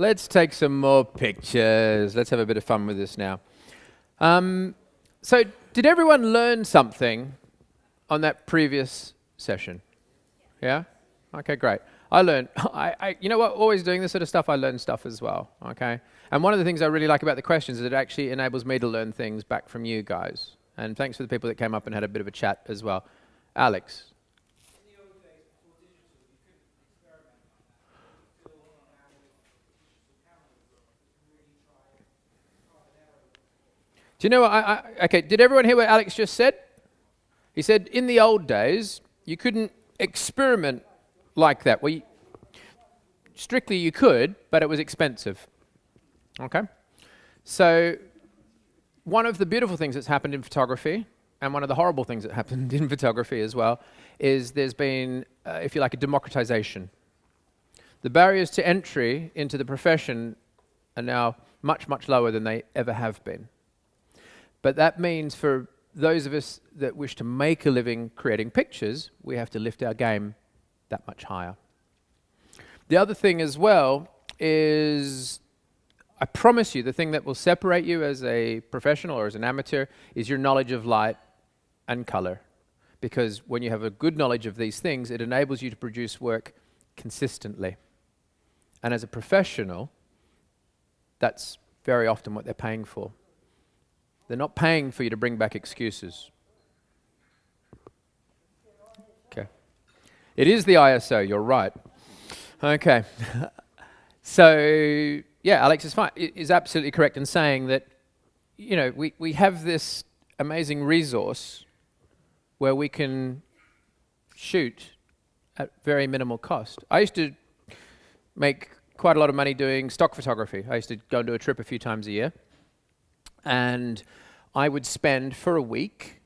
Let's take some more pictures. Let's have a bit of fun with this now. So did everyone learn something on that previous session? Yeah? Okay, great. I learned, you know what, always doing this sort of stuff, I learn stuff as well, okay? And one of the things I really like about the questions is it actually enables me to learn things back from you guys. And thanks for the people that came up and had a bit of a chat as well. Alex. Do you know what, okay, did everyone hear what Alex just said? He said, in the old days, you couldn't experiment like that. Well, strictly you could, but it was expensive, okay? So one of the beautiful things that's happened in photography, and one of the horrible things that happened in photography as well, is there's been, if you like, a democratization. The barriers to entry into the profession are now much, much lower than they ever have been. But that means for those of us that wish to make a living creating pictures, we have to lift our game that much higher. The other thing as well is, I promise you, the thing that will separate you as a professional or as an amateur is your knowledge of light and color. Because when you have a good knowledge of these things, it enables you to produce work consistently. And as a professional, that's very often what they're paying for. They're not paying for you to bring back excuses. Okay. It is the ISO, you're right. Okay. So, yeah, Alex is absolutely correct in saying that, you know, we have this amazing resource where we can shoot at very minimal cost. I used to make quite a lot of money doing stock photography. I used to go and do a trip a few times a year. And I would spend for a week,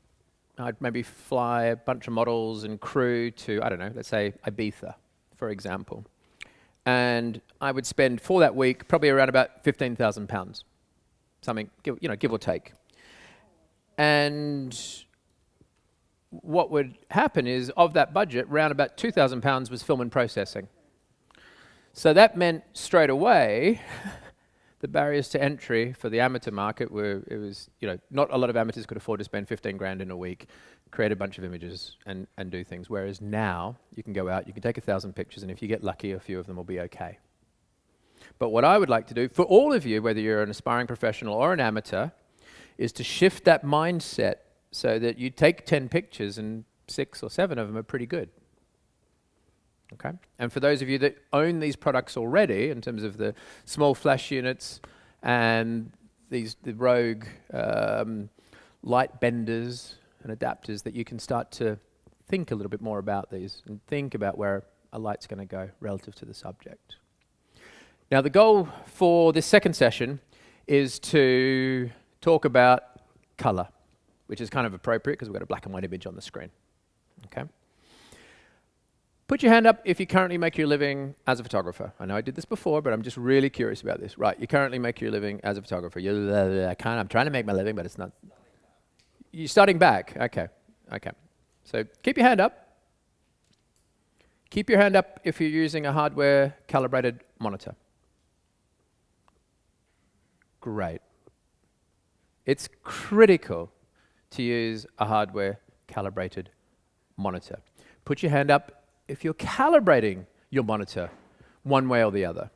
I'd maybe fly a bunch of models and crew to, I don't know, let's say Ibiza, for example. And I would spend for that week probably around about £15,000, something, give or take. And what would happen is, of that budget, around about £2,000 was film and processing. So that meant straight away, the barriers to entry for the amateur market were, not a lot of amateurs could afford to spend 15 grand in a week, create a bunch of images and do things. Whereas now, you can go out, you can take 1,000 pictures, and if you get lucky, a few of them will be okay. But what I would like to do, for all of you, whether you're an aspiring professional or an amateur, is to shift that mindset so that you take 10 pictures and 6 or 7 of them are pretty good. Okay. And for those of you that own these products already, in terms of the small flash units and the rogue light benders and adapters, that you can start to think a little bit more about these and think about where a light's going to go relative to the subject. Now, the goal for this second session is to talk about color, which is kind of appropriate because we've got a black and white image on the screen. Okay. Put your hand up if you currently make your living as a photographer. I know I did this before, but I'm just really curious about this. Right, you currently make your living as a photographer. I'm trying to make my living, but it's not. You're starting back. Okay. So keep your hand up. Keep your hand up if you're using a hardware calibrated monitor. Great. It's critical to use a hardware calibrated monitor. Put your hand up if you're calibrating your monitor one way or the other.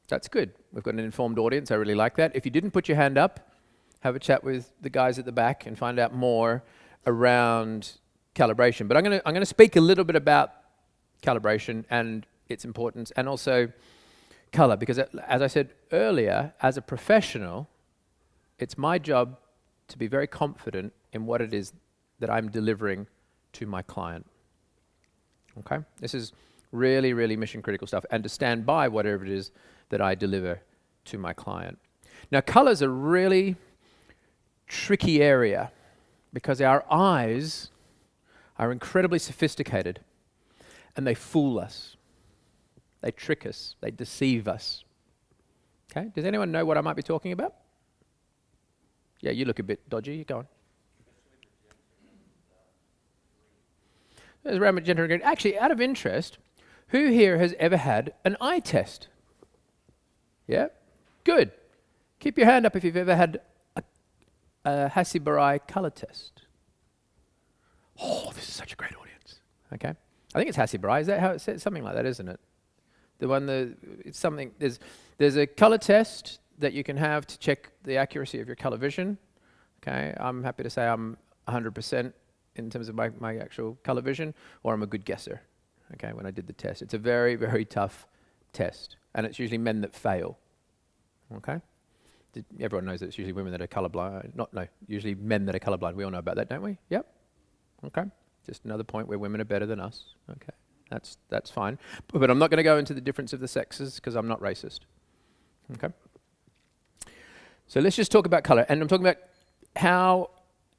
That's good. We've got an informed audience. I really like that. If you didn't put your hand up, have a chat with the guys at the back and find out more around calibration. But I'm going to speak a little bit about calibration and its importance, and also color, because as I said earlier, as a professional, it's my job to be very confident in what it is that I'm delivering to my client. Okay? This is really, really mission critical stuff, and to stand by whatever it is that I deliver to my client. Now, color's a really tricky area because our eyes are incredibly sophisticated and they fool us. They trick us. They deceive us. Okay? Does anyone know what I might be talking about? Yeah, you look a bit dodgy. Go on. There's red, magenta, and green. Actually, out of interest, who here has ever had an eye test? Yeah? Good. Keep your hand up if you've ever had a Hasselblad color test. Oh, this is such a great audience. Okay? I think it's Hasselblad. Is that how it's something like that, isn't it? The one that it's something. There's a color test that you can have to check the accuracy of your color vision. Okay? I'm happy to say I'm 100% in terms of my actual color vision, or I'm a good guesser. Okay? When I did the test, it's a very, very tough test, and it's usually men that fail. Okay? Everyone knows that it's usually women that are colorblind. Usually men that are colorblind. We all know about that, don't we? Yep. Okay. Just another point where women are better than us. Okay. That's fine. But I'm not going to go into the difference of the sexes because I'm not racist. Okay. So let's just talk about color. And I'm talking about how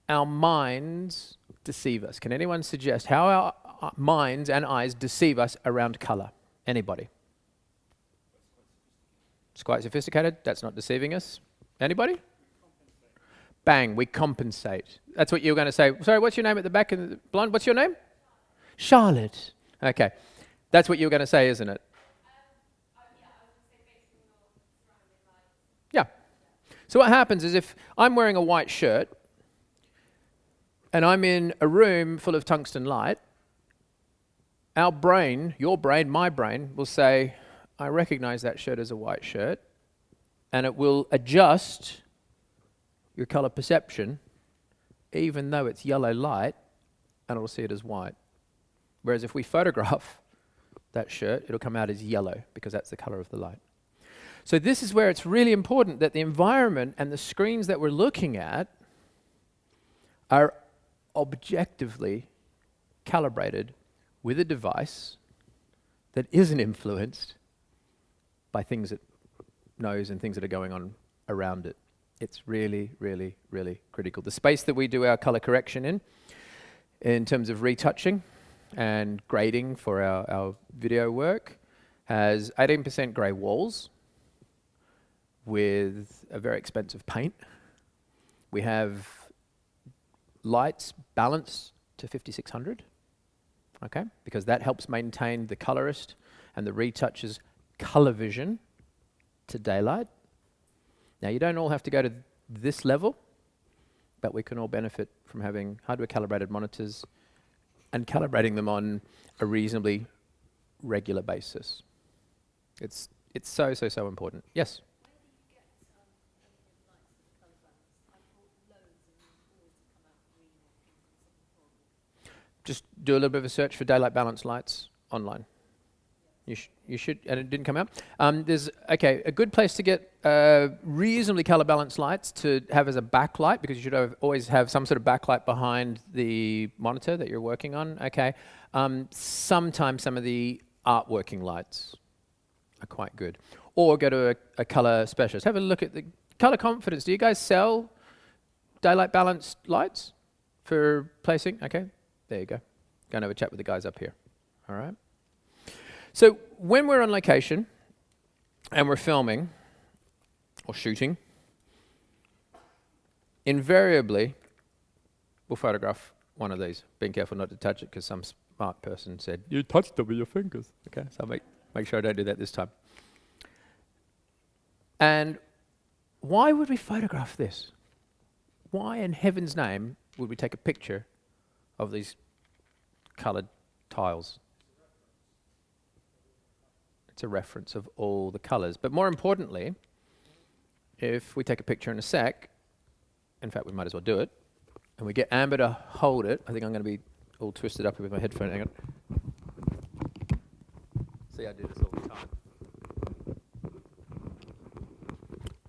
our minds deceive us. Can anyone suggest how our minds and eyes deceive us around color? Anybody? It's quite sophisticated. That's not deceiving us. Anybody? Bang, we compensate. That's what you were going to say. Sorry, what's your name at the back? In the blonde? What's your name? Charlotte. Okay. That's what you were going to say, isn't it? Yeah. So what happens is if I'm wearing a white shirt and I'm in a room full of tungsten light, our brain, your brain, my brain, will say, I recognize that shirt as a white shirt, and it will adjust your color perception even though it's yellow light, and it'll see it as white. Whereas if we photograph that shirt, it'll come out as yellow because that's the color of the light. So this is where it's really important that the environment and the screens that we're looking at are objectively calibrated with a device that isn't influenced by things it knows and things that are going on around it. It's really, really, really critical. The space that we do our color correction in terms of retouching and grading for our video work, has 18% grey walls with a very expensive paint. We have lights balanced to 5600, okay? Because that helps maintain the colorist and the retoucher's color vision to daylight. Now, you don't all have to go to this level, but we can all benefit from having hardware calibrated monitors and calibrating them on a reasonably regular basis. It's so, so, so important. Yes? Just do a little bit of a search for daylight balance lights online. You should, and it didn't come out. There's a good place to get reasonably color balanced lights to have as a backlight, because you should always have some sort of backlight behind the monitor that you're working on. Okay, sometimes some of the art working lights are quite good, or go to a color specialist. Have a look at the Color Confidence. Do you guys sell daylight balanced lights for placing? Okay, there you go. Go and have a chat with the guys up here. All right. So when we're on location and we're filming or shooting, invariably we'll photograph one of these. Being careful not to touch it because some smart person said, you touched it with your fingers. Okay, so I'll make sure I don't do that this time. And why would we photograph this? Why in heaven's name would we take a picture of these colored tiles? It's a reference of all the colors. But more importantly, if we take a picture in a sec, in fact, we might as well do it, and we get Amber to hold it. I think I'm going to be all twisted up with my headphone. Hang on. See, I do this all the time.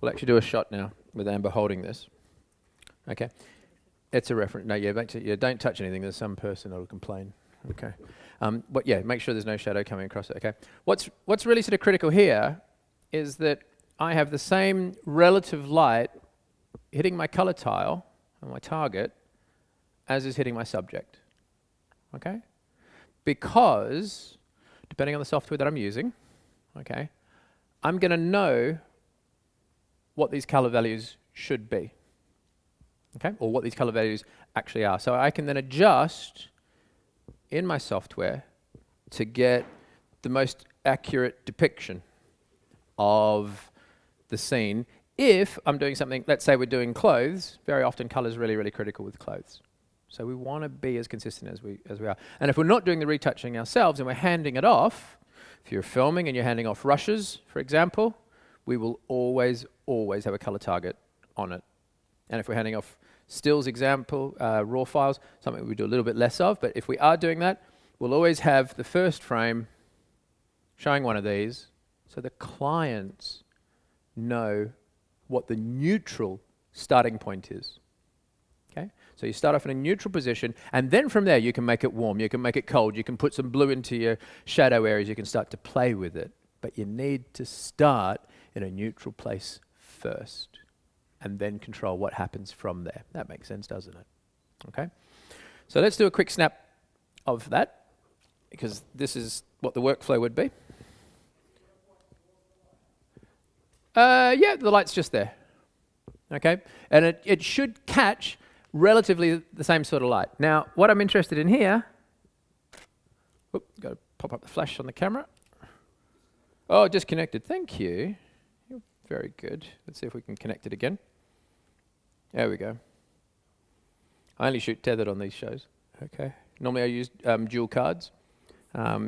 We'll actually do a shot now with Amber holding this. Okay. It's a reference. No, don't touch anything. There's some person that'll complain. Okay. But yeah, make sure there's no shadow coming across it, okay? What's really sort of critical here is that I have the same relative light hitting my color tile and my target as is hitting my subject, okay? Because, depending on the software that I'm using, okay, I'm gonna know what these color values should be, okay? Or what these color values actually are. So I can then adjust in my software to get the most accurate depiction of the scene. If I'm doing something, let's say we're doing clothes, very often color is really, really critical with clothes. So we want to be as consistent as we are. And if we're not doing the retouching ourselves and we're handing it off, if you're filming and you're handing off rushes, for example, we will always have a color target on it. And if we're handing off stills, example, raw files, something we do a little bit less of, but if we are doing that, we'll always have the first frame showing one of these, so the clients know what the neutral starting point is. Okay? So you start off in a neutral position, and then from there you can make it warm, you can make it cold, you can put some blue into your shadow areas, you can start to play with it. But you need to start in a neutral place first, and then control what happens from there. That makes sense, doesn't it? Okay? So let's do a quick snap of that, because this is what the workflow would be. Yeah, the light's just there. Okay? And it should catch relatively the same sort of light. Now, what I'm interested in here, got to pop up the flash on the camera. Oh, disconnected. Thank you. You're very good. Let's see if we can connect it again. There we go. I only shoot tethered on these shows. Okay. Normally I use dual cards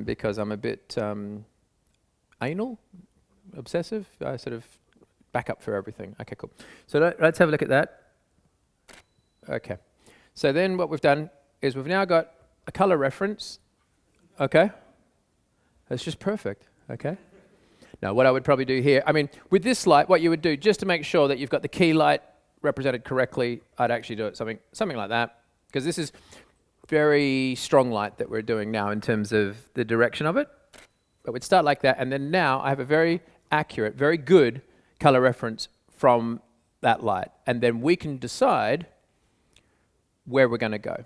because I'm a bit anal, obsessive. I sort of back up for everything. Okay, cool. So let's have a look at that. Okay. So then what we've done is we've now got a color reference. Okay. That's just perfect. Okay. Now what I would probably do here, I mean, with this light, what you would do, just to make sure that you've got the key light represented correctly, I'd actually do it something like that, because this is very strong light that we're doing now in terms of the direction of it. But we'd start like that, and then now I have a very accurate, very good color reference from that light. And then we can decide where we're going to go.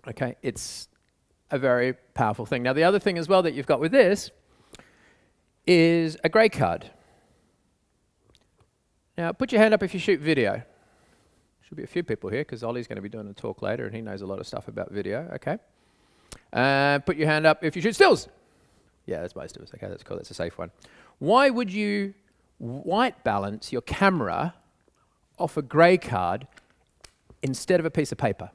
Okay, it's a very powerful thing. Now the other thing as well that you've got with this is a grey card. Now put your hand up if you shoot video. Should be a few people here because Ollie's going to be doing a talk later and he knows a lot of stuff about video. Okay. Put your hand up if you shoot stills. Yeah, that's most of us. Okay, that's cool. That's a safe one. Why would you white balance your camera off a grey card instead of a piece of paper?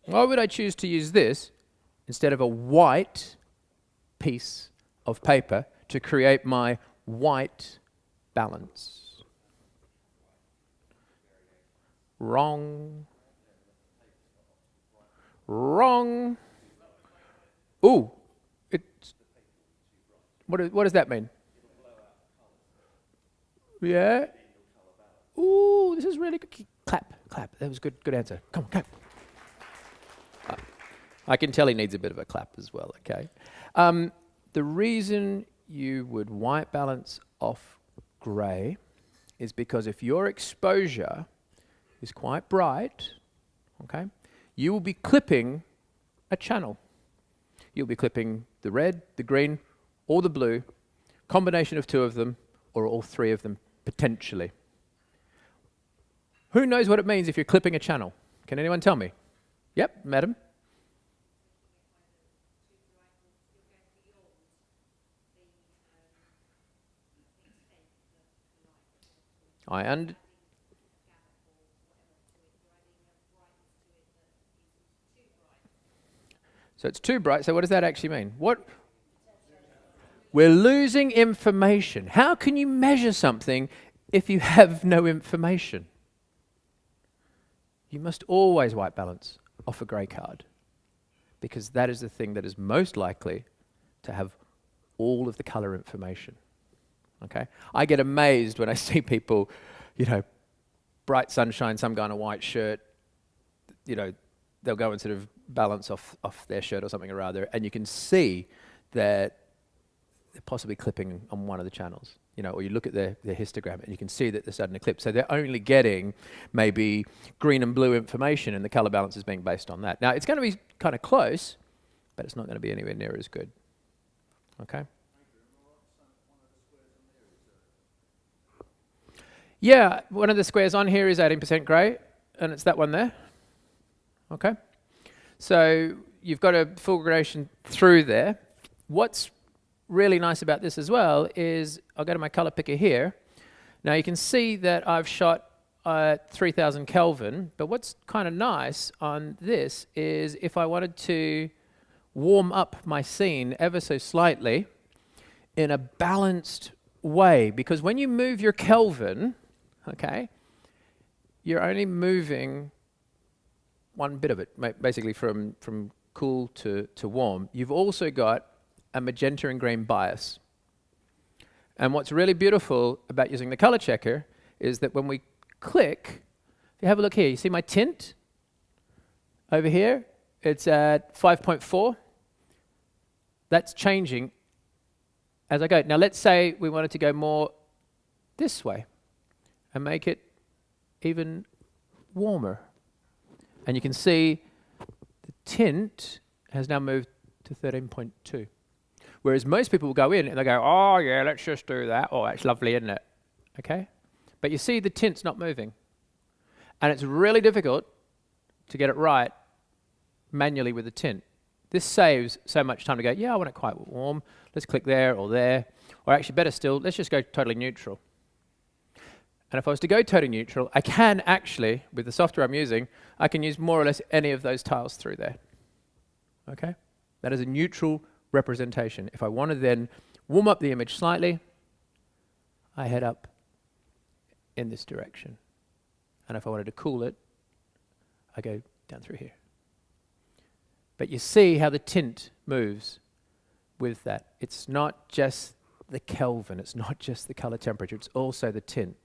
Why would I choose to use this instead of a white piece of paper to create my white balance? Wrong. Wrong. Ooh. What does that mean? Yeah. Ooh, this is really good. Clap. That was good answer. Come on, clap. I can tell he needs a bit of a clap as well, okay? The reason you would white balance off grey is because if your exposure is quite bright, okay, you will be clipping a channel. You'll be clipping the red, the green, or the blue, combination of two of them, or all three of them, potentially. Who knows what it means if you're clipping a channel? Can anyone tell me? Yep, madam. So it's too bright. So what does that actually mean? We're losing information. How can you measure something if you have no information? You must always white balance off a grey card, because that is the thing that is most likely to have all of the color information. Okay? I get amazed when I see people, bright sunshine, some guy in a white shirt, they'll go and sort of balance off their shirt or something or other, and you can see that they're possibly clipping on one of the channels, or you look at their histogram and you can see that they're starting to clip. So they're only getting maybe green and blue information, and the color balance is being based on that. Now, it's going to be kind of close, but it's not going to be anywhere near as good. Okay? Yeah, one of the squares on here is 18% grey, and it's that one there. Okay? So you've got a full gradation through there. What's really nice about this as well is, I'll go to my color picker here. Now you can see that I've shot 3000 Kelvin, but what's kind of nice on this is if I wanted to warm up my scene ever so slightly in a balanced way, because when you move your Kelvin, okay, you're only moving one bit of it, basically from cool to warm. You've also got a magenta and green bias. And what's really beautiful about using the color checker is that when we click, if you have a look here, you see my tint over here? It's at 5.4. That's changing as I go. Now let's say we wanted to go more this way and make it even warmer. And you can see the tint has now moved to 13.2. Whereas most people will go in and they go, oh yeah, let's just do that. Oh, that's lovely, isn't it? Okay? But you see the tint's not moving. And it's really difficult to get it right manually with the tint. This saves so much time to go, yeah, I want it quite warm. Let's click there. Or actually better still, let's just go totally neutral. And if I was to go totally neutral, I can actually, with the software I'm using, I can use more or less any of those tiles through there. Okay? That is a neutral representation. If I want to then warm up the image slightly, I head up in this direction. And if I wanted to cool it, I go down through here. But you see how the tint moves with that. It's not just the Kelvin, it's not just the color temperature, it's also the tint.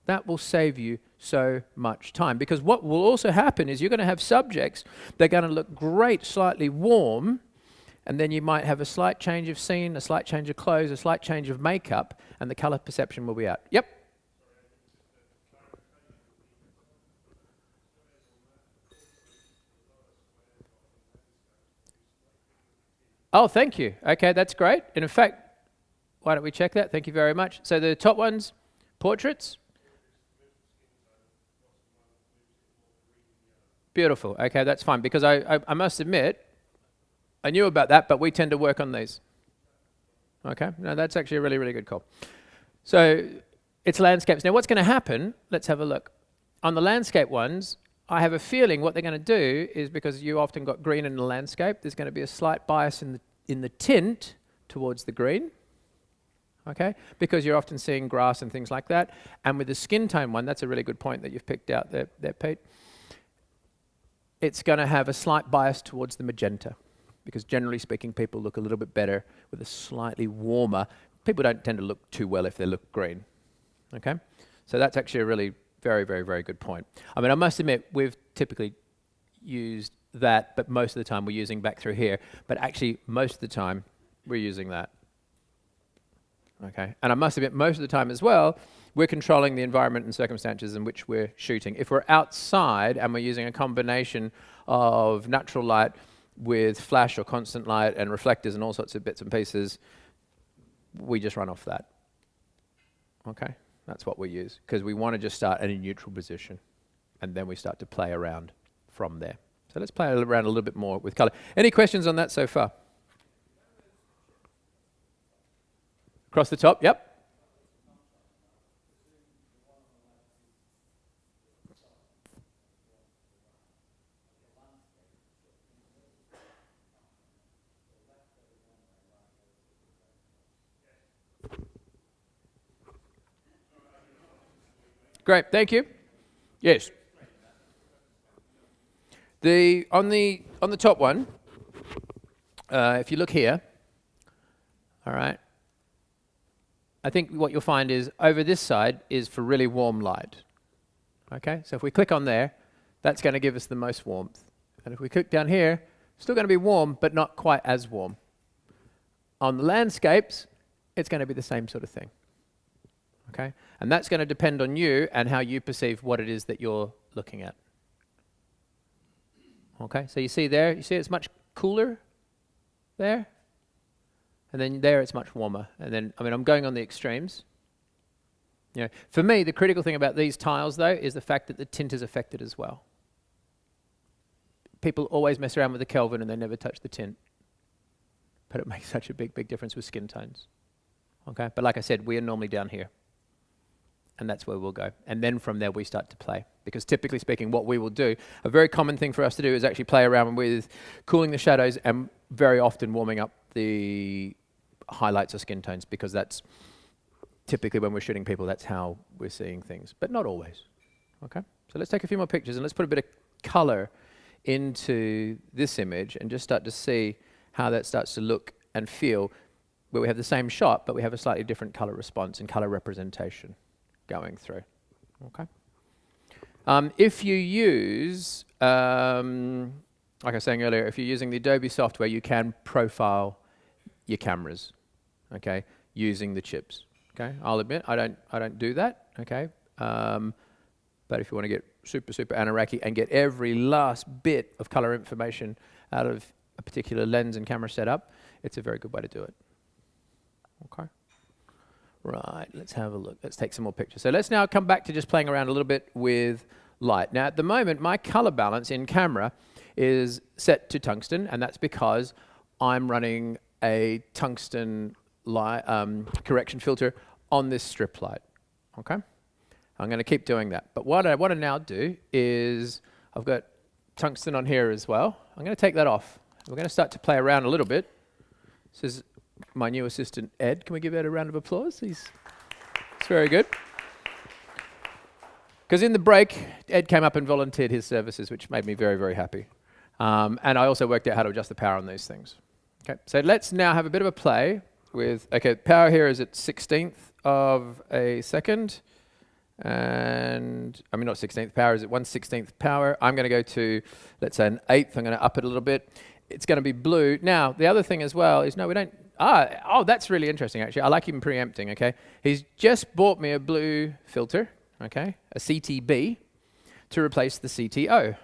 That will save you so much time, because what will also happen is you're going to have subjects that are going to look great slightly warm, and then you might have a slight change of scene, a slight change of clothes, a slight change of makeup, and the color perception will be out. Yep. Oh, thank you. Okay, that's great. And in fact, why don't we check that? Thank you very much. So the top ones, portraits. Beautiful. Okay, that's fine, because I must admit, I knew about that, but we tend to work on these. Okay, no, that's actually a really, really good call. So it's landscapes. Now what's going to happen, let's have a look. On the landscape ones, I have a feeling what they're going to do is, because you often got green in the landscape, there's going to be a slight bias in the tint towards the green. Okay, because you're often seeing grass and things like that. And with the skin tone one, that's a really good point that you've picked out there, Pete. It's going to have a slight bias towards the magenta, because generally speaking, people look a little bit better with a slightly warmer. People don't tend to look too well if they look green. Okay, so that's actually a really very, very, very good point. I mean, I must admit, we've typically used that, but most of the time we're using back through here. But actually, most of the time, we're using that. Okay, and I must admit, most of the time as well, we're controlling the environment and circumstances in which we're shooting. If we're outside and we're using a combination of natural light with flash or constant light and reflectors and all sorts of bits and pieces, we just run off that. Okay, that's what we use, because we want to just start at a neutral position, and then we start to play around from there. So let's play around a little bit more with color. Any questions on that so far? Across the top, yep. Great, thank you. Yes. On the top one, if you look here, all right, I think what you'll find is over this side is for really warm light. Okay, so if we click on there, that's going to give us the most warmth. And if we click down here, still going to be warm, but not quite as warm. On the landscapes, it's going to be the same sort of thing. Okay, and that's going to depend on you and how you perceive what it is that you're looking at. Okay, so you see there, you see it's much cooler there, and then there it's much warmer. And then, I mean, I'm going on the extremes. You know, for me, the critical thing about these tiles, though, is the fact that the tint is affected as well. People always mess around with the Kelvin and they never touch the tint. but it makes such a big, big difference with skin tones. Okay, but like I said, we are normally down here. And that's where we'll go. And then from there, we start to play. Because typically speaking, what we will do, a very common thing for us to do is actually play around with cooling the shadows and very often warming up the highlights or skin tones, because that's typically when we're shooting people, that's how we're seeing things, but not always. Okay, so let's take a few more pictures and let's put a bit of color into this image and just start to see how that starts to look and feel, where we have the same shot, but we have a slightly different color response and color representation going through. Okay. If you use, like I was saying earlier, if you're using the Adobe software, you can profile your cameras, okay, using the chips. Okay, I'll admit I don't do that. Okay, but if you want to get super Anoraki and get every last bit of color information out of a particular lens and camera setup, it's a very good way to do it. Okay. Right, let's have a look. Let's take some more pictures. So let's now come back to just playing around a little bit with light. Now, at the moment, my color balance in camera is set to tungsten, and that's because I'm running a tungsten light, correction filter on this strip light. Okay? I'm going to keep doing that. But what I want to now do is, I've got tungsten on here as well. I'm going to take that off. We're going to start to play around a little bit. This is my new assistant, Ed. Can we give Ed a round of applause? It's very good. Because in the break, Ed came up and volunteered his services, which made me very, very happy. And I also worked out how to adjust the power on these things. Okay, so let's now have a bit of a play with, okay, power here is at 16th of a second. And, I mean, not 16th, power is at 1/16th power. I'm going to go to, let's say, an 1/8. I'm going to up it a little bit. It's going to be blue. Now, the other thing as well is, no, we don't, oh, that's really interesting, actually. I like him preempting, okay? He's just bought me a blue filter, okay, a CTB, to replace the CTO.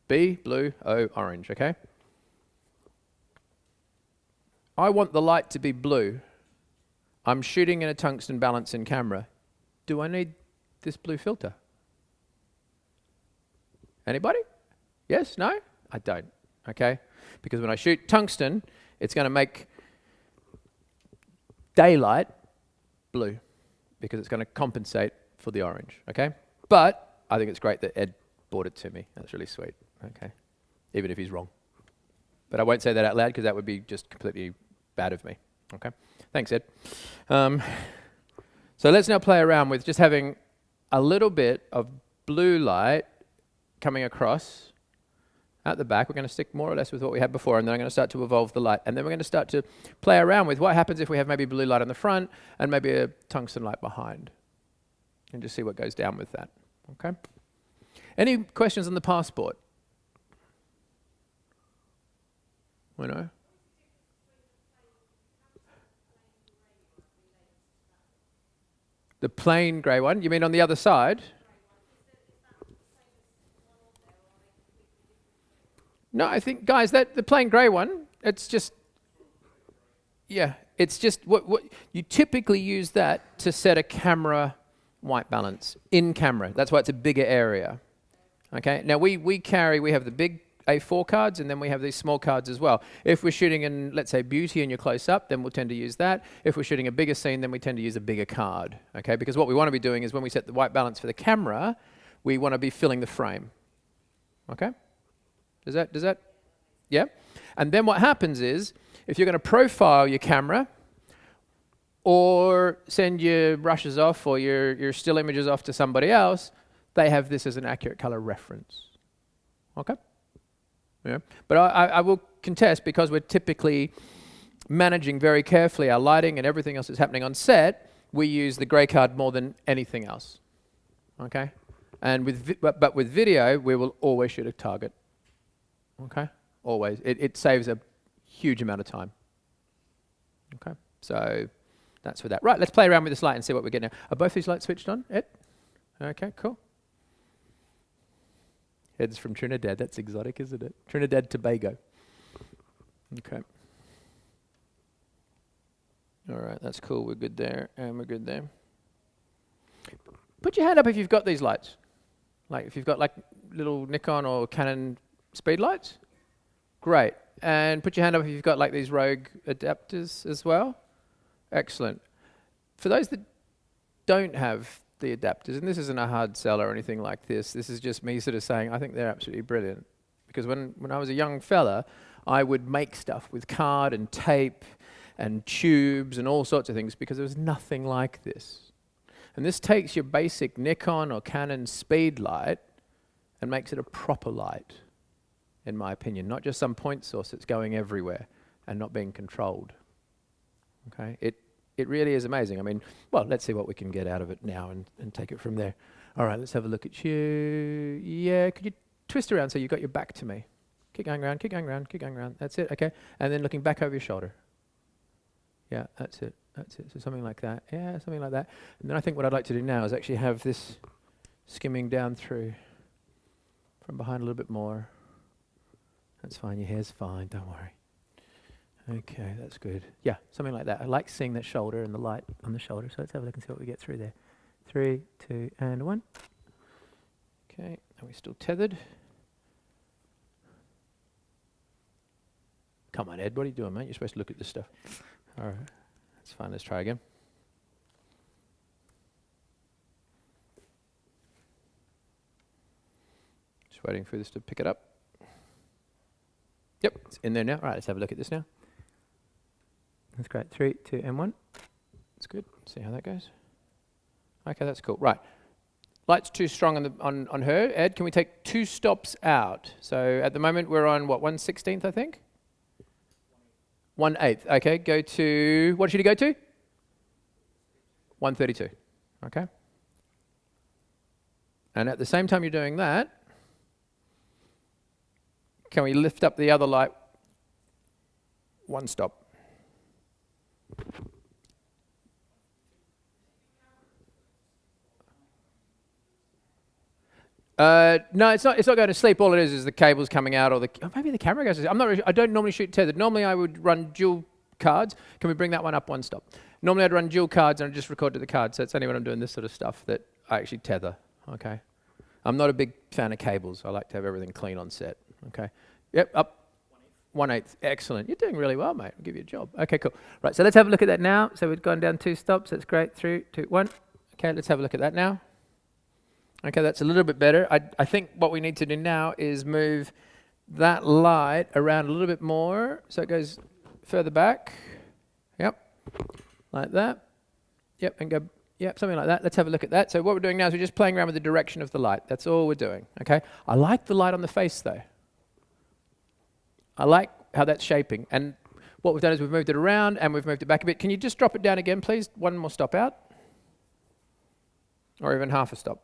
B, blue, O, orange, okay? I want the light to be blue. I'm shooting in a tungsten balance in camera. Do I need this blue filter? Anybody? Yes? No? I don't, okay? Because when I shoot tungsten, it's going to make daylight blue, because it's going to compensate for the orange, okay? But I think it's great that Ed bought it to me. That's really sweet, okay? Even if he's wrong. But I won't say that out loud, because that would be just completely bad of me, okay? Thanks, Ed. So let's now play around with just having a little bit of blue light coming across at the back. We're going to stick more or less with what we had before, and then I'm going to start to evolve the light. And then we're going to start to play around with what happens if we have maybe blue light on the front and maybe a tungsten light behind. And just see what goes down with that. Okay? Any questions on the passport? You know? The plain grey one? You mean on the other side? No, I think, guys, that the plain grey one, it's just, yeah, it's just what you typically use that to set a camera white balance in camera. That's why it's a bigger area. Okay. Now we have the big A4 cards, and then we have these small cards as well. If we're shooting in, let's say, beauty and you're close up, then we'll tend to use that. If we're shooting a bigger scene, then we tend to use a bigger card. Okay. Because what we want to be doing is when we set the white balance for the camera, we want to be filling the frame. Okay. Does that? Yeah? And then what happens is, if you're going to profile your camera or send your brushes off or your still images off to somebody else, they have this as an accurate color reference. Okay? Yeah. But I will contest, because we're typically managing very carefully our lighting and everything else that's happening on set, we use the gray card more than anything else. Okay? And but with video, we will always shoot a target. Okay, always. It saves a huge amount of time. Okay, so that's for that. Right, let's play around with this light and see what we get now. Are both these lights switched on, Ed? Okay, cool. Ed's from Trinidad. That's exotic, isn't it? Trinidad, Tobago. Okay. All right, that's cool. We're good there, and we're good there. Put your hand up if you've got these lights. Like if you've got like little Nikon or Canon speed lights. Great. And put your hand up if you've got like these Rogue adapters as well. Excellent. For those that don't have the adapters, and this isn't a hard sell or anything like this is just me sort of saying I think they're absolutely brilliant. Because when I was a young fella, I would make stuff with card and tape and tubes and all sorts of things because there was nothing like this. And this takes your basic Nikon or Canon speed light and makes it a proper light, in my opinion, not just some point source that's going everywhere and not being controlled. Okay, it really is amazing. I mean, well, let's see what we can get out of it now and take it from there. All right, let's have a look at you. Yeah, could you twist around so you've got your back to me? Keep going around, keep going around, keep going around. That's it, okay. And then looking back over your shoulder. Yeah, that's it, that's it. So something like that. Yeah, something like that. And then I think what I'd like to do now is actually have this skimming down through from behind a little bit more. That's fine, your hair's fine, don't worry. Okay, that's good. Yeah, something like that. I like seeing that shoulder and the light on the shoulder. So let's have a look and see what we get through there. 3, 2, and 1. Okay, are we still tethered? Come on, Ed, what are you doing, mate? You're supposed to look at this stuff. All right, that's fine. Let's try again. Just waiting for this to pick it up. Yep, it's in there now. All right, let's have a look at this now. That's great. 3, 2, and 1. That's good. See how that goes. Okay, that's cool. Right. Light's too strong on her. Ed, can we take 2 stops out? So at the moment we're on, what, 1/16th, I think? 1/8. Okay, go to, what should you go to? 132. Okay. And at the same time you're doing that, can we lift up the other light 1 stop? No, it's not going to sleep. All it is the cable's coming out, or maybe the camera goes to sleep. I'm not really, I don't normally shoot tethered. Normally I would run dual cards. Can we bring that one up 1 stop? Normally I'd run dual cards and I'd just record to the card. So it's only when I'm doing this sort of stuff that I actually tether. Okay. I'm not a big fan of cables. I like to have everything clean on set. Okay. Yep, up 1/8. Excellent. You're doing really well, mate. I'll give you a job. Okay, cool. Right, so let's have a look at that now. So we've gone down 2 stops. That's great. 3, 2, 1. Okay, let's have a look at that now. Okay, that's a little bit better. I think what we need to do now is move that light around a little bit more so it goes further back. Yep, like that. Yep, and go, yep, something like that. Let's have a look at that. So what we're doing now is we're just playing around with the direction of the light. That's all we're doing, okay? I like the light on the face, though. I like how that's shaping. And what we've done is we've moved it around and we've moved it back a bit. Can you just drop it down again, please? 1 more stop out. Or even half a stop.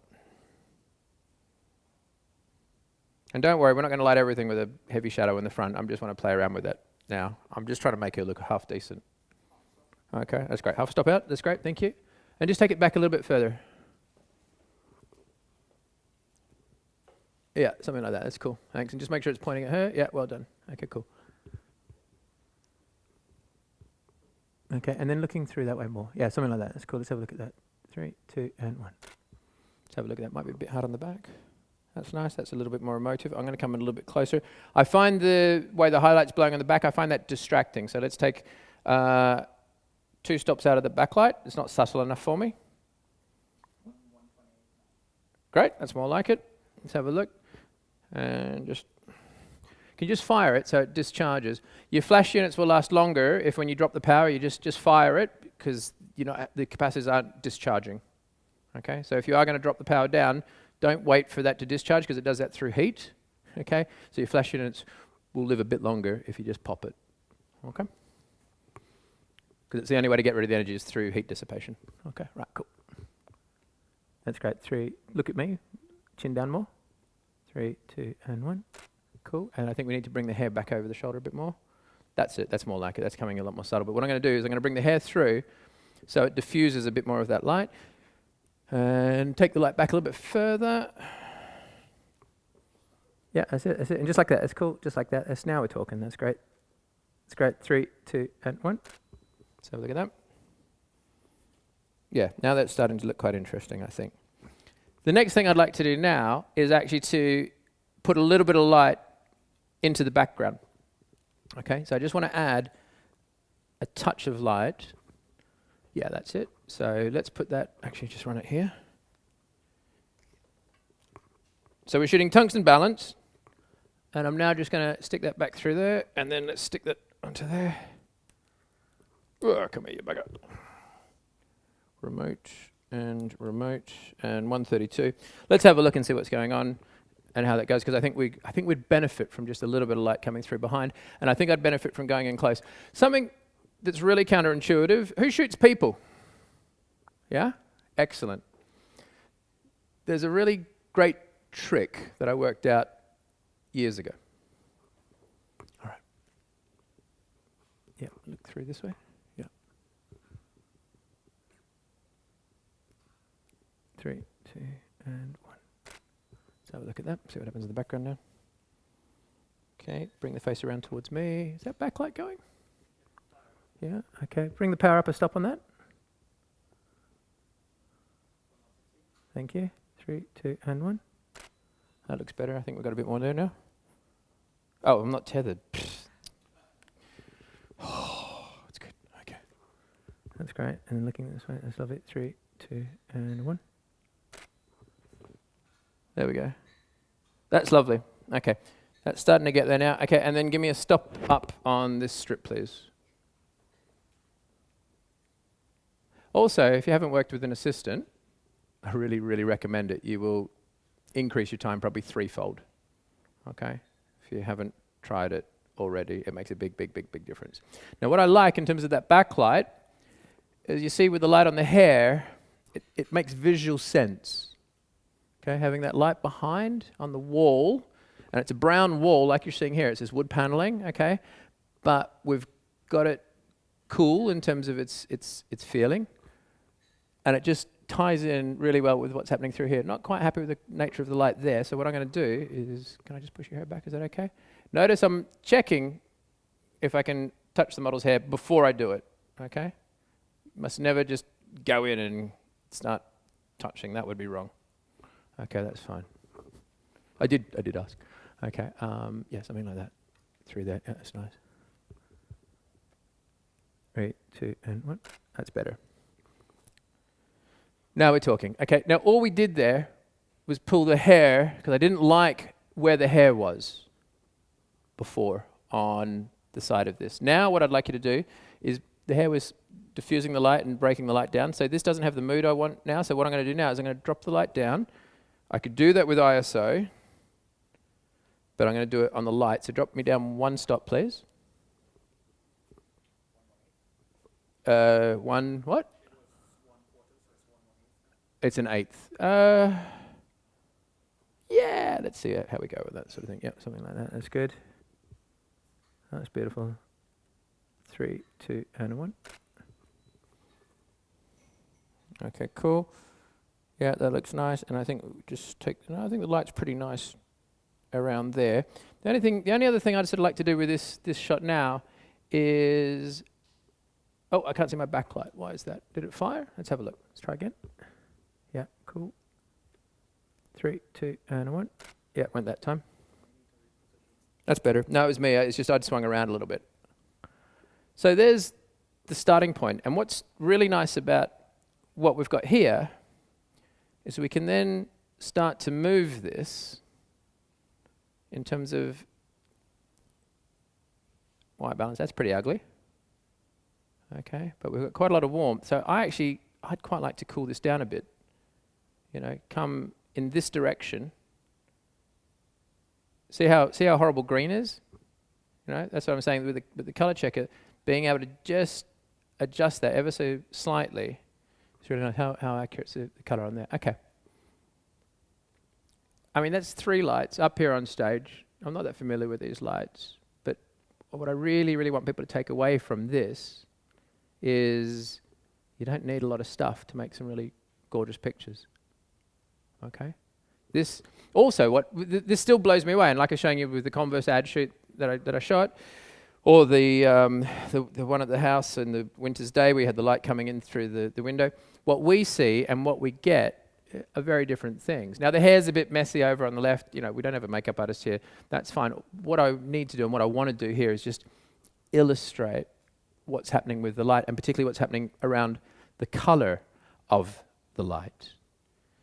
And don't worry, we're not going to light everything with a heavy shadow in the front. I just want to play around with that now. I'm just trying to make it look half decent. Okay, that's great. Half stop out. That's great. Thank you. And just take it back a little bit further. Yeah, something like that. That's cool. Thanks. And just make sure it's pointing at her. Yeah, well done. Okay, cool. Okay, and then looking through that way more. Yeah, something like that. That's cool. Let's have a look at that. 3, 2, and 1. Let's have a look at that. Might be a bit hard on the back. That's nice. That's a little bit more emotive. I'm going to come in a little bit closer. I find the way the highlight's blowing on the back, I find that distracting. So let's take 2 stops out of the backlight. It's not subtle enough for me. Great. That's more like it. Let's have a look. And just, can you just fire it so it discharges? Your flash units will last longer if when you drop the power, you just fire it because the capacitors aren't discharging. Okay. So if you are going to drop the power down, don't wait for that to discharge because it does that through heat, okay? So your flash units will live a bit longer if you just pop it, okay? Because it's the only way to get rid of the energy is through heat dissipation. Okay, right, cool. That's great. 3, look at me, chin down more. 3, 2, and 1. Cool, and I think we need to bring the hair back over the shoulder a bit more. That's it, that's more like it. That's coming a lot more subtle. But what I'm going to do is I'm going to bring the hair through so it diffuses a bit more of that light. And take the light back a little bit further. Yeah, that's it, that's it. And just like that, that's cool, just like that. That's now we're talking, that's great. That's great. 3, 2, and 1. Let's have a look at that. Yeah, now that's starting to look quite interesting, I think. The next thing I'd like to do now is actually to put a little bit of light into the background. Okay, so I just want to add a touch of light. Yeah, that's it. So let's put that, actually just run it here. So we're shooting tungsten balance, and I'm now just going to stick that back through there, and then let's stick that onto there. Oh, come here, you bugger. Remote, and 132. Let's have a look and see what's going on and how that goes, because I think we'd benefit from just a little bit of light coming through behind, and I think I'd benefit from going in close. Something that's really counterintuitive. Who shoots people? Yeah? Excellent. There's a really great trick that I worked out years ago. All right. Yeah, look through this way. Yeah. 3, 2, and 1. Let's have a look at that, see what happens in the background now. Okay, bring the face around towards me. Is that backlight going? Yeah, okay. Bring the power up a stop on that. Thank you. 3, 2, and 1. That looks better. I think we've got a bit more there now. Oh, I'm not tethered. Oh, that's good. Okay. That's great. And then looking this way, that's lovely. 3, 2, and 1. There we go. That's lovely. Okay. That's starting to get there now. Okay, and then give me a stop up on this strip, please. Also, if you haven't worked with an assistant, I really, really recommend it. You will increase your time probably threefold. Okay? If you haven't tried it already, it makes a big, big, big, big difference. Now, what I like in terms of that backlight is you see with the light on the hair, it makes visual sense. Okay? Having that light behind on the wall, and it's a brown wall like you're seeing here. It says wood paneling, okay? But we've got it cool in terms of its feeling. And it just ties in really well with what's happening through here. Not quite happy with the nature of the light there, so what I'm going to do is, can I just push your hair back? Is that okay? Notice I'm checking if I can touch the model's hair before I do it, okay? Must never just go in and start touching. That would be wrong. Okay, that's fine. I did ask. Okay, yeah, something like that. Through there, yeah, that's nice. 3, 2, and 1. That's better. Now we're talking. Okay, now all we did there was pull the hair, because I didn't like where the hair was before on the side of this. Now what I'd like you to do is, the hair was diffusing the light and breaking the light down, so this doesn't have the mood I want now, so what I'm going to do now is I'm going to drop the light down. I could do that with ISO, but I'm going to do it on the light, so drop me down 1 stop, please. 1 what? It's an 1/8. Yeah, let's see how we go with that sort of thing. Yep, something like that. That's good. That's beautiful. 3, 2, and 1. Okay, cool. Yeah, that looks nice. And I think just take. No, I think the light's pretty nice around there. The only other thing I'd sort of like to do with this shot now is. Oh, I can't see my backlight. Why is that? Did it fire? Let's have a look. Let's try again. Yeah, cool. 3, 2, and 1. Yeah, went that time. That's better. No, it was me. It's just I'd swung around a little bit. So there's the starting point. And what's really nice about what we've got here is we can then start to move this in terms of white balance. That's pretty ugly. Okay, but we've got quite a lot of warmth. So I'd quite like to cool this down a bit. You know, come in this direction. See how horrible green is? You know, that's what I'm saying with the color checker, being able to just adjust that ever so slightly. It's really nice how accurate is the color on there. Okay. I mean, that's 3 lights up here on stage. I'm not that familiar with these lights, but what I really, really want people to take away from this is you don't need a lot of stuff to make some really gorgeous pictures. Okay? This also, this still blows me away, and like I was showing you with the Converse ad shoot that I shot, or the one at the house in the winter's day, we had the light coming in through the window. What we see and what we get are very different things. Now the hair's a bit messy over on the left. You know, we don't have a makeup artist here. That's fine. What I need to do and what I want to do here is just illustrate what's happening with the light, and particularly what's happening around the color of the light.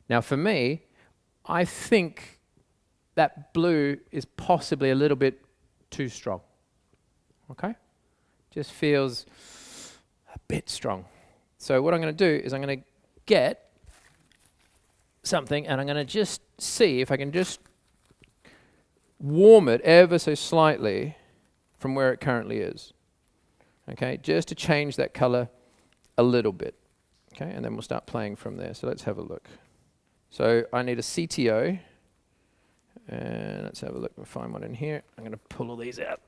Now for me, I think that blue is possibly a little bit too strong. Okay? Just feels a bit strong. So what I'm going to do is I'm going to get something and I'm going to just see if I can just warm it ever so slightly from where it currently is. Okay, just to change that color a little bit. Okay, and then we'll start playing from there. So let's have a look. So I need a CTO, and let's have a look. We'll find one in here. I'm going to pull all these out.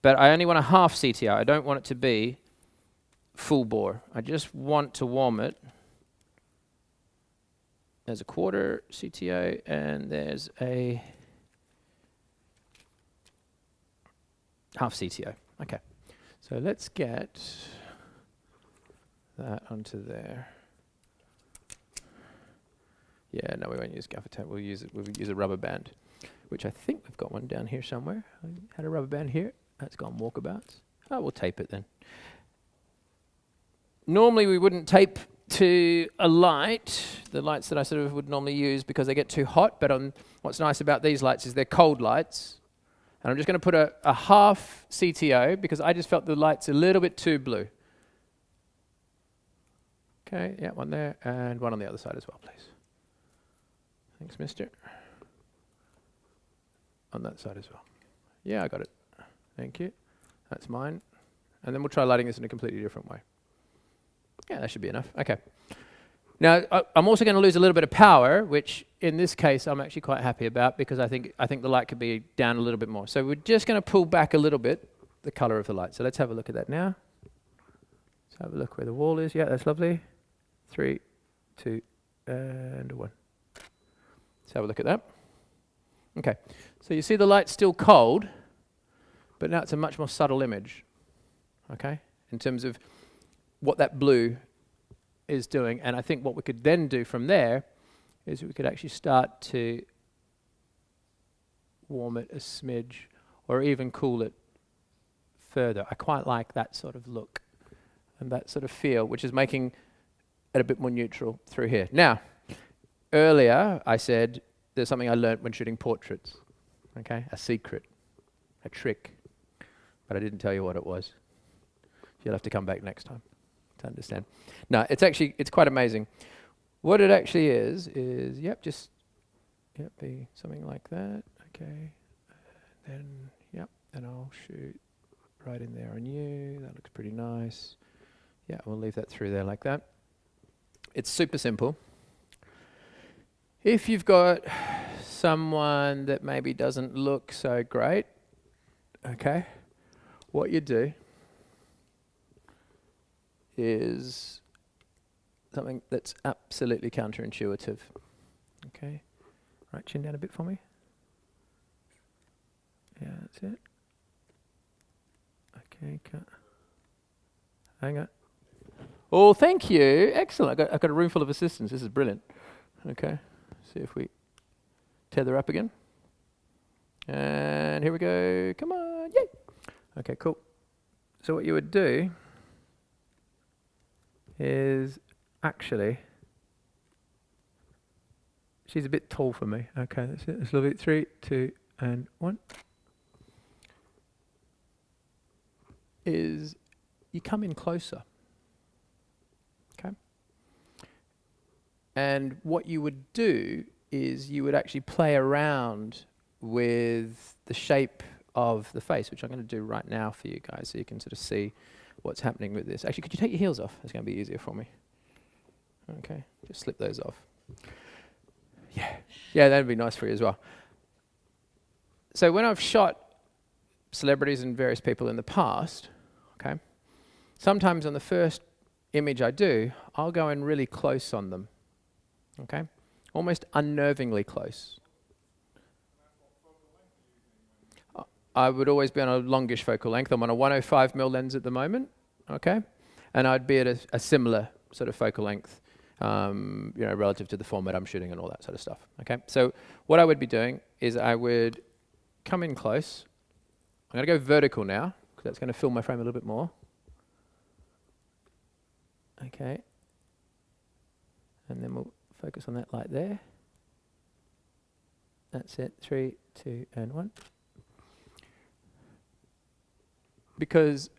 But I only want a half CTO. I don't want it to be full bore. I just want to warm it. There's a quarter CTO, and there's a half CTO. Okay. So let's get that onto there. Yeah, no, we won't use gaffer tape. We'll use a rubber band, which I think we've got one down here somewhere. I had a rubber band here. That's gone walkabouts. Oh, we'll tape it then. Normally we wouldn't tape to a light, the lights that I sort of would normally use because they get too hot, but what's nice about these lights is they're cold lights. And I'm just going to put a half CTO because I just felt the light's a little bit too blue. Okay, yeah, one there and one on the other side as well, please. Thanks, mister. On that side as well. Yeah, I got it. Thank you. That's mine. And then we'll try lighting this in a completely different way. Yeah, that should be enough. Okay. Now, I'm also going to lose a little bit of power, which in this case I'm actually quite happy about because I think the light could be down a little bit more. So we're just going to pull back a little bit the color of the light. So let's have a look at that now. Let's have a look where the wall is. Yeah, that's lovely. 3, 2, and 1. Let's have a look at that. Okay. So you see the light's still cold, but now it's a much more subtle image. Okay? In terms of what that blue is doing, and I think what we could then do from there is we could actually start to warm it a smidge or even cool it further. I quite like that sort of look and that sort of feel, which is making it a bit more neutral through here. Now, earlier I said there's something I learned when shooting portraits, okay? A secret, a trick, but I didn't tell you what it was. You'll have to come back next time to understand. No, it's quite amazing. What it actually is, be something like that, okay. Then I'll shoot right in there on you. That looks pretty nice. Yeah, we'll leave that through there like that. It's super simple. If you've got someone that maybe doesn't look so great, okay, what you do is something that's absolutely counterintuitive. Okay, right, chin down a bit for me. Yeah, that's it. Okay, cut. Hang on. Oh, thank you. Excellent. I've got a room full of assistants. This is brilliant. Okay, see if we tether up again. And here we go. Come on. Yay. Okay, cool. So what you would do is actually, she's a bit tall for me. Okay, that's it. That's lovely. 3, 2, and 1. Is you come in closer. Okay. And what you would do is you would actually play around with the shape of the face, which I'm going to do right now for you guys so you can sort of see what's happening with this. Actually, could you take your heels off? It's going to be easier for me. Okay, just slip those off. Yeah, that'd be nice for you as well. So when I've shot celebrities and various people in the past, okay, sometimes on the first image I do, I'll go in really close on them, okay, almost unnervingly close. I would always be on a longish focal length. I'm on a 105mm lens at the moment, okay? And I'd be at a similar sort of focal length, relative to the format I'm shooting and all that sort of stuff, okay? So what I would be doing is I would come in close I'm going to go vertical now, because that's going to fill my frame a little bit more. Okay. And then we'll focus on that light there. That's it. 3, 2, and 1. Because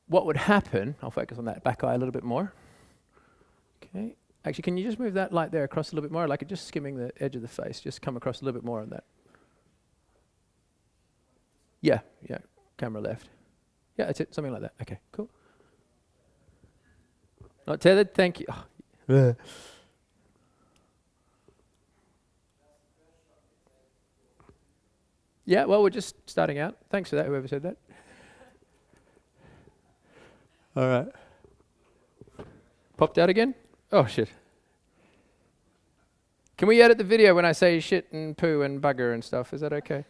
what would happen, I'll focus on that back eye a little bit more. Okay. Actually, can you just move that light there across a little bit more? Like it just skimming the edge of the face. Just come across a little bit more on that. Yeah, yeah. Camera left. Yeah, that's it. Something like that. Okay, cool. Not tethered? Thank you. Oh. Yeah, well, we're just starting out. Thanks for that, whoever said that. All right. Popped out again? Oh, shit. Can we edit the video when I say shit and poo and bugger and stuff? Is that okay?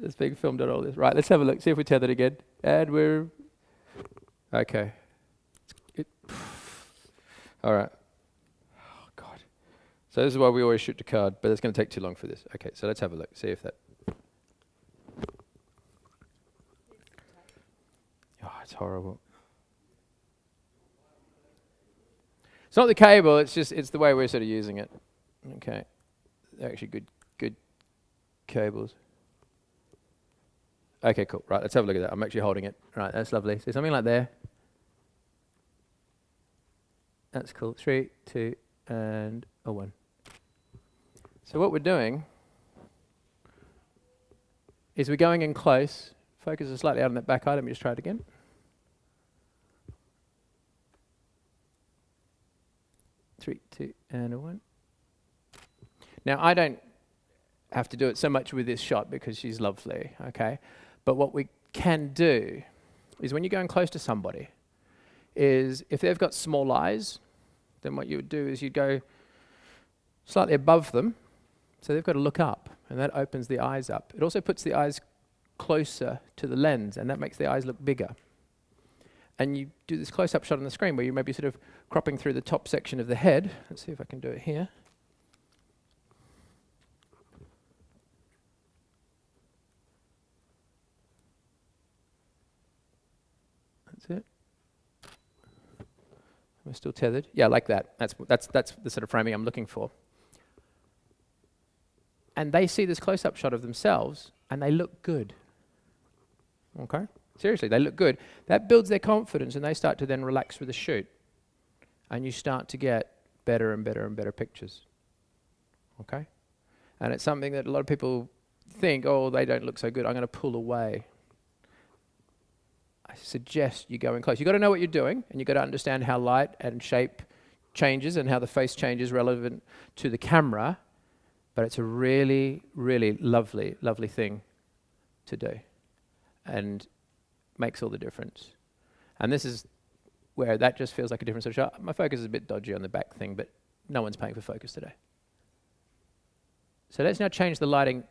It's being filmed at all this. Right, let's have a look. See if we tethered again. And we're... Okay. All right. Oh, God. So this is why we always shoot the card, but it's going to take too long for this. Okay, so let's have a look. See if that... Oh, it's horrible. It's not the cable, it's the way we're sort of using it. Okay. They're actually good cables. Okay, cool. Right, let's have a look at that. I'm actually holding it. Right, that's lovely. So something like there. That's cool. 3, 2, and a 1. So what we're doing is we're going in close. Focus is slightly out on that back eye. Let me just try it again. Three, 2, and a 1. Now, I don't have to do it so much with this shot because she's lovely, okay? But what we can do is when you're going close to somebody, is if they've got small eyes, then what you would do is you'd go slightly above them, so they've got to look up, and that opens the eyes up. It also puts the eyes closer to the lens, and that makes the eyes look bigger. And you do this close-up shot on the screen where you may be sort of cropping through the top section of the head. Let's see if I can do it here. That's it. We're still tethered. Yeah, like that. That's the sort of framing I'm looking for. And they see this close-up shot of themselves, and they look good. Okay? Seriously, they look good. That builds their confidence, and they start to then relax with the shoot. And you start to get better and better and better pictures. Okay? And it's something that a lot of people think, oh, they don't look so good, I'm going to pull away. I suggest you go in close. You've got to know what you're doing, and you've got to understand how light and shape changes and how the face changes relevant to the camera. But it's a really, really lovely, lovely thing to do. And makes all the difference. And this is where that just feels like a different sort of shot. My focus is a bit dodgy on the back thing, but no one's paying for focus today. So let's now change the lighting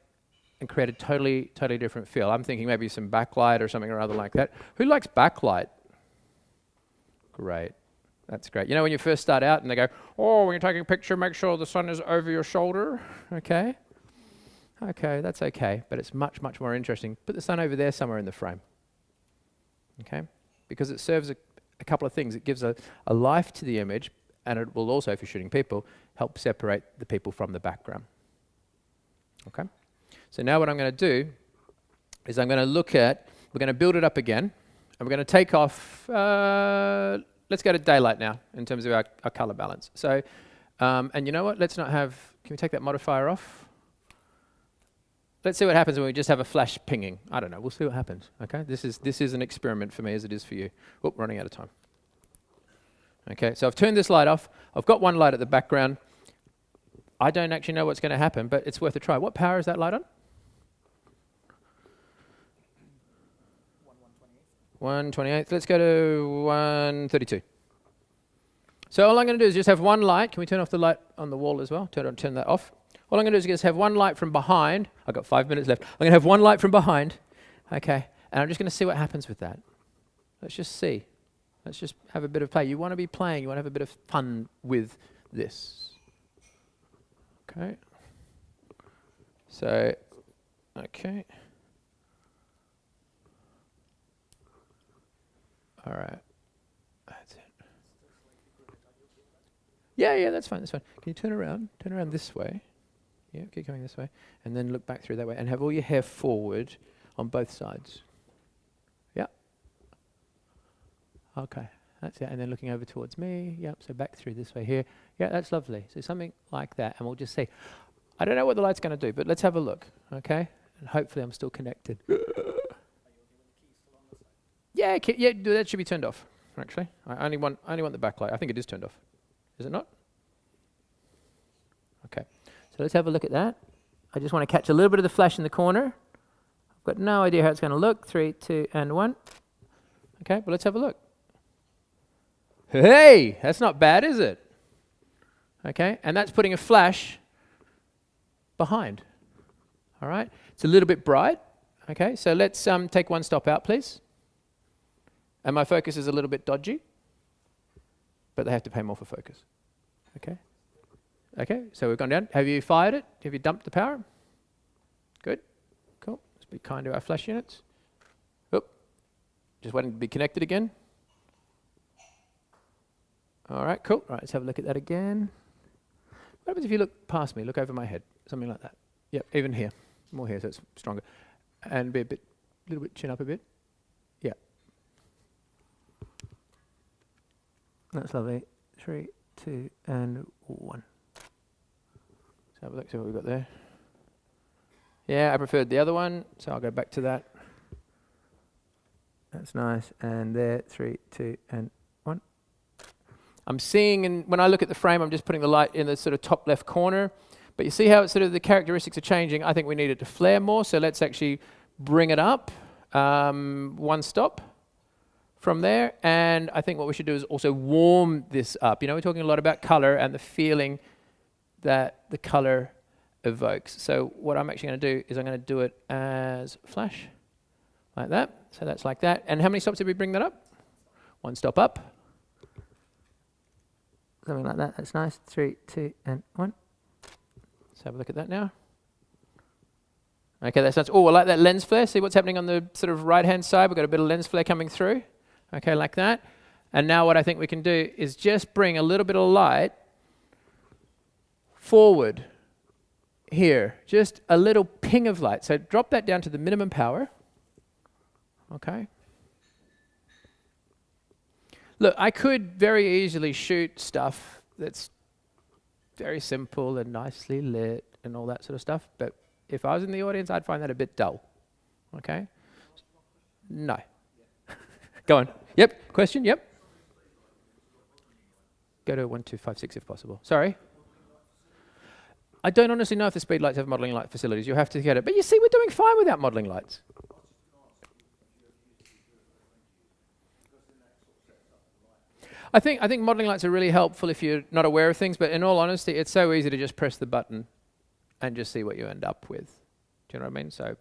and create a totally, totally different feel. I'm thinking maybe some backlight or something or other like that. Who likes backlight? Great. That's great. You know when you first start out and they go, oh, when you're taking a picture, make sure the sun is over your shoulder. Okay. Okay, that's okay. But it's much, much more interesting. Put the sun over there somewhere in the frame. Okay? Because it serves a couple of things. It gives a life to the image, and it will also, if you're shooting people, help separate the people from the background. Okay? So now what I'm going to do is I'm going to look at, we're going to build it up again, and we're going to take off, let's go to daylight now in terms of our color balance. So, and you know what? Let's not have, can we take that modifier off? Let's see what happens when we just have a flash pinging. I don't know. We'll see what happens. Okay. This is an experiment for me as it is for you. Oh, running out of time. Okay. So I've turned this light off. I've got one light at the background. I don't actually know what's going to happen, but it's worth a try. What power is that light on? 128. Let's go to 132. So all I'm going to do is just have one light. Can we turn off the light on the wall as well? Turn that off. All I'm going to do is just have one light from behind. I've got 5 minutes left. I'm going to have one light from behind. Okay. And I'm just going to see what happens with that. Let's just see. Let's just have a bit of play. You want to be playing. You want to have a bit of fun with this. Okay. So, okay. All right. That's it. Yeah, that's fine. That's fine. Can you turn around? Turn around this way. Yeah, keep going this way. And then look back through that way. And have all your hair forward on both sides. Yeah. Okay. That's it. And then looking over towards me. Yep. So back through this way here. Yeah, that's lovely. So something like that. And we'll just see. I don't know what the light's going to do, but let's have a look. Okay? And hopefully I'm still connected. Yeah, that should be turned off, actually. I only want the backlight. I think it is turned off. Is it not? Okay. So let's have a look at that. I just want to catch a little bit of the flash in the corner. I've got no idea how it's going to look. 3, 2, and 1. Okay, but let's have a look. Hey, that's not bad, is it? Okay, and that's putting a flash behind. All right, it's a little bit bright. Okay, so let's take one stop out, please. And my focus is a little bit dodgy, but they have to pay more for focus. Okay. Okay, so we've gone down. Have you fired it? Have you dumped the power? Good. Cool. Let's be kind to our flash units. Oop. Just waiting to be connected again. All right, cool. All right, let's have a look at that again. What happens if you look past me, look over my head? Something like that. Yep, even here. More here, so it's stronger. And be a little bit, chin up a bit. Yeah. That's lovely. 3, 2, and 1. Let's have a look, see what we've got there. Yeah, I preferred the other one, so I'll go back to that. That's nice. And there, 3, 2, and 1. I'm seeing, and when I look at the frame, I'm just putting the light in the sort of top left corner. But you see how it's sort of the characteristics are changing. I think we need it to flare more, so let's actually bring it up. One stop from there. And I think what we should do is also warm this up. You know, we're talking a lot about color and the feeling that the color evokes. So what I'm actually going to do is I'm going to do it as flash, like that. So that's like that. And how many stops did we bring that up? One stop up. Something like that. That's nice. 3, 2, and 1. Let's have a look at that now. Okay, that's nice. Oh, I like that lens flare. See what's happening on the sort of right-hand side? We've got a bit of lens flare coming through. Okay, like that. And now what I think we can do is just bring a little bit of light forward here. Just a little ping of light. So drop that down to the minimum power. Okay. Look, I could very easily shoot stuff that's very simple and nicely lit and all that sort of stuff, but if I was in the audience, I'd find that a bit dull. Okay? No. Go on. Yep. Question? Yep. Go to 1256 if possible. Sorry? I don't honestly know if the speed lights have modeling light facilities. You have to get it. But you see, we're doing fine without modeling lights. I think modeling lights are really helpful if you're not aware of things, but in all honesty, it's so easy to just press the button and just see what you end up with. Do you know what I mean? So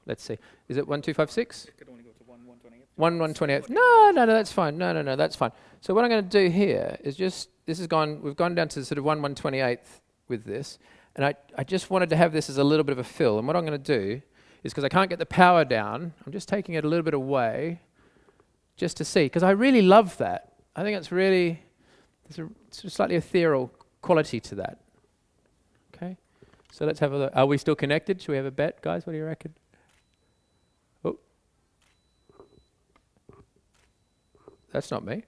let's see. Is it 1256? It could only go to 1/128. 1/128. No, that's fine. No, that's fine. So what I'm going to do here is just, we've gone down to sort of 1/128 with this, and I just wanted to have this as a little bit of a fill. And what I'm going to do is, because I can't get the power down, I'm just taking it a little bit away just to see, because I really love that. I think it's really, there's a slightly ethereal quality to that. Okay, so let's have a look. Are we still connected? Should we have a bet, guys? What do you reckon? Oh, that's not me.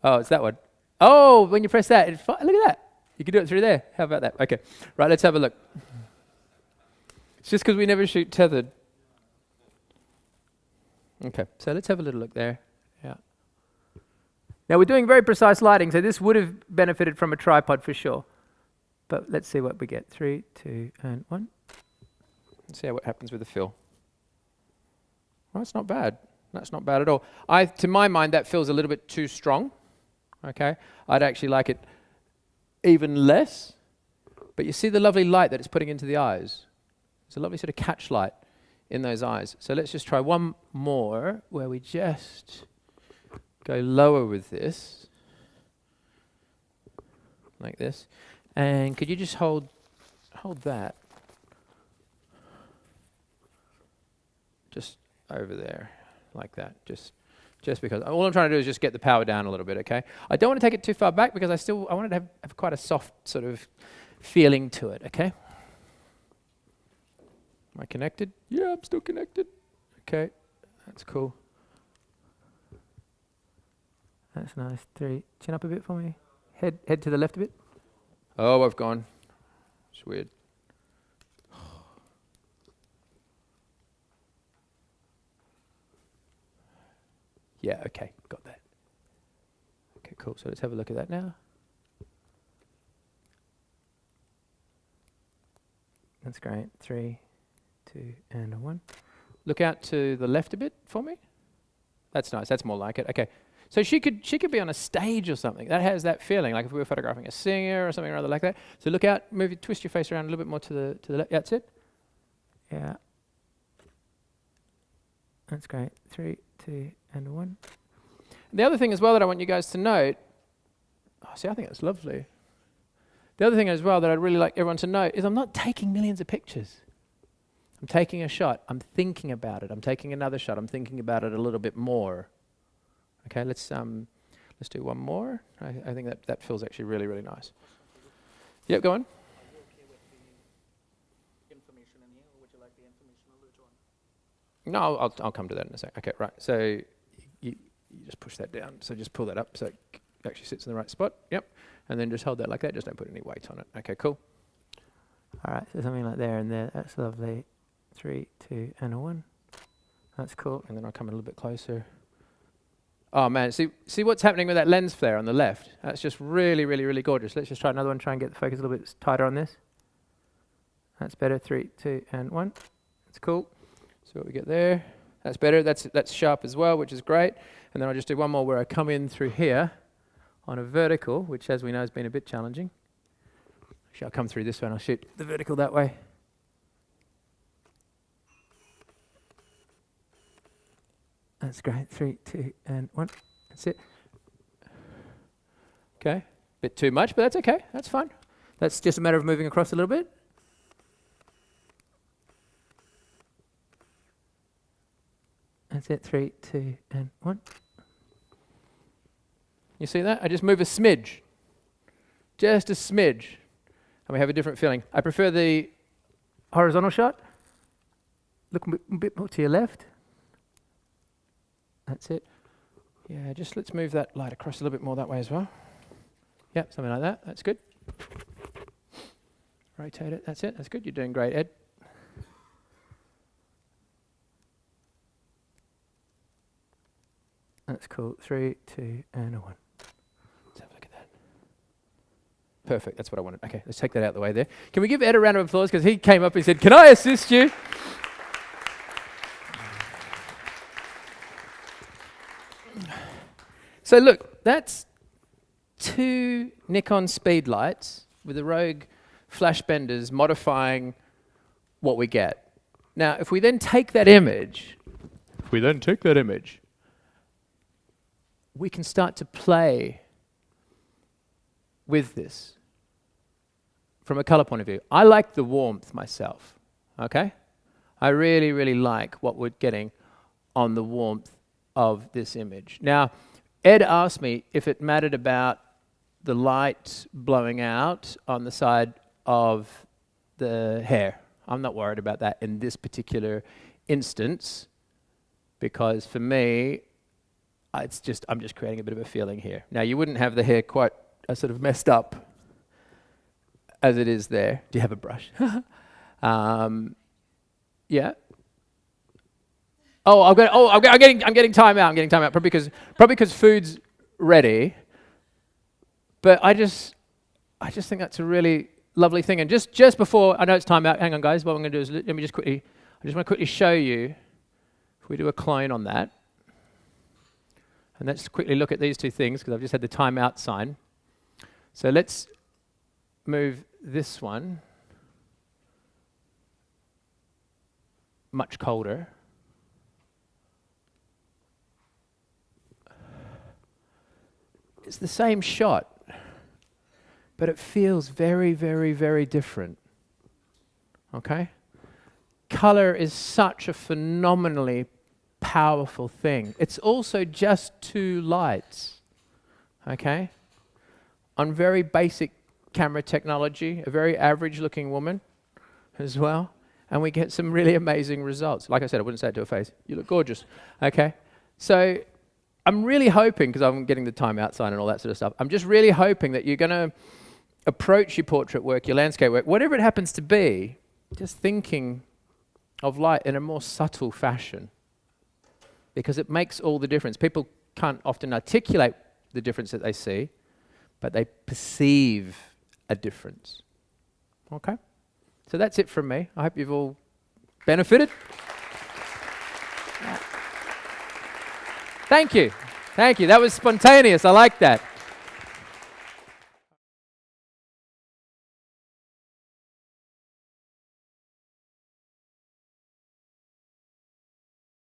Oh, it's that one. Oh, when you press that, look at that. You can do it through there. How about that? Okay, right, let's have a look. It's just because we never shoot tethered. Okay, so let's have a little look there. Yeah. Now we're doing very precise lighting, so this would have benefited from a tripod for sure. But let's see what we get. 3, 2, and 1. Let's see what happens with the fill. Well, that's not bad. That's not bad at all. To my mind, that feels a little bit too strong. Okay, I'd actually like it even less. But you see the lovely light that it's putting into the eyes. It's a lovely sort of catch light in those eyes. So let's just try one more where we just go lower with this, like this. And could you just hold that? Just over there, like that, just because. All I'm trying to do is just get the power down a little bit, okay? I don't want to take it too far back because I want it to have quite a soft sort of feeling to it, okay? Am I connected? Yeah, I'm still connected. Okay, that's cool. That's nice. 3, chin up a bit for me. Head to the left a bit. Oh, I've gone. It's weird. Yeah, okay, got that. Okay, cool. So let's have a look at that now. That's great. 3, 2, and 1. Look out to the left a bit for me. That's nice. That's more like it. Okay. So she could be on a stage or something. That has that feeling, like if we were photographing a singer or something or other like that. So look out, twist your face around a little bit more to the left. That's it. Yeah. That's great. 3, 2, and 1. The other thing as well that I want you guys to note, I think that's lovely. The other thing as well that I'd really like everyone to note is I'm not taking millions of pictures. I'm taking a shot. I'm thinking about it. I'm taking another shot. I'm thinking about it a little bit more. Okay, let's do one more. I think that feels actually really, really nice. Yep, go on. Are you okay with the information in here, or would you like the information later on? No, I'll come to that in a sec. Okay, right. So you just push that down. So just pull that up so it actually sits in the right spot. Yep. And then just hold that like that. Just don't put any weight on it. Okay, cool. All right, so something like there and there. That's lovely. 3, 2, and 1. That's cool. And then I'll come a little bit closer. Oh man, see what's happening with that lens flare on the left? That's just really, really, really gorgeous. Let's just try another one, try and get the focus a little bit tighter on this. That's better. 3, 2, and 1. That's cool. So what we get there. That's better. That's sharp as well, which is great. And then I'll just do one more where I come in through here on a vertical, which as we know has been a bit challenging. Actually, I'll come through this way and I'll shoot the vertical that way. That's great. 3, 2, and 1. That's it. Okay. Bit too much, but that's okay. That's fine. That's just a matter of moving across a little bit. That's it. 3, 2, and 1. You see that? I just move a smidge. Just a smidge. And we have a different feeling. I prefer the horizontal shot. Look a bit more to your left. That's it. Yeah, just let's move that light across a little bit more that way as well. Yep, something like that. That's good. Rotate it. That's it. That's good. You're doing great, Ed. That's cool. 3, 2, and 1. Let's have a look at that. Perfect. That's what I wanted. Okay, let's take that out of the way there. Can we give Ed a round of applause? Because he came up and said, "Can I assist you?" So look, that's 2 Nikon speed lights with the Rogue flash benders modifying what we get. Now, if we then take that image, we can start to play with this from a color point of view. I like the warmth myself, okay? I really, really like what we're getting on the warmth of this image. Now, Ed asked me if it mattered about the light blowing out on the side of the hair. I'm not worried about that in this particular instance because for me, I'm just creating a bit of a feeling here. Now, you wouldn't have the hair quite sort of messed up as it is there. Do you have a brush? Yeah. I'm getting time out. I'm getting time out. Probably because food's ready. But I just think that's a really lovely thing. And just before I know it's time out, hang on, guys. What I'm going to do is I just want to quickly show you. If we do a clone on that, and let's quickly look at these 2 things because I've just had the timeout sign. So let's move this one much colder. It's the same shot, but it feels very, very, very different. Okay? Color is such a phenomenally powerful thing. It's also just two lights, okay? On very basic camera technology, a very average-looking woman as well, and we get some really amazing results. Like I said, I wouldn't say it to her face. You look gorgeous, okay? So I'm really hoping, because I'm getting the time outside and all that sort of stuff, I'm just really hoping that you're going to approach your portrait work, your landscape work, whatever it happens to be, just thinking of light in a more subtle fashion, because it makes all the difference. People can't often articulate the difference that they see, but they perceive a difference. Okay? So that's it from me. I hope you've all benefited. Thank you. Thank you. That was spontaneous. I like that.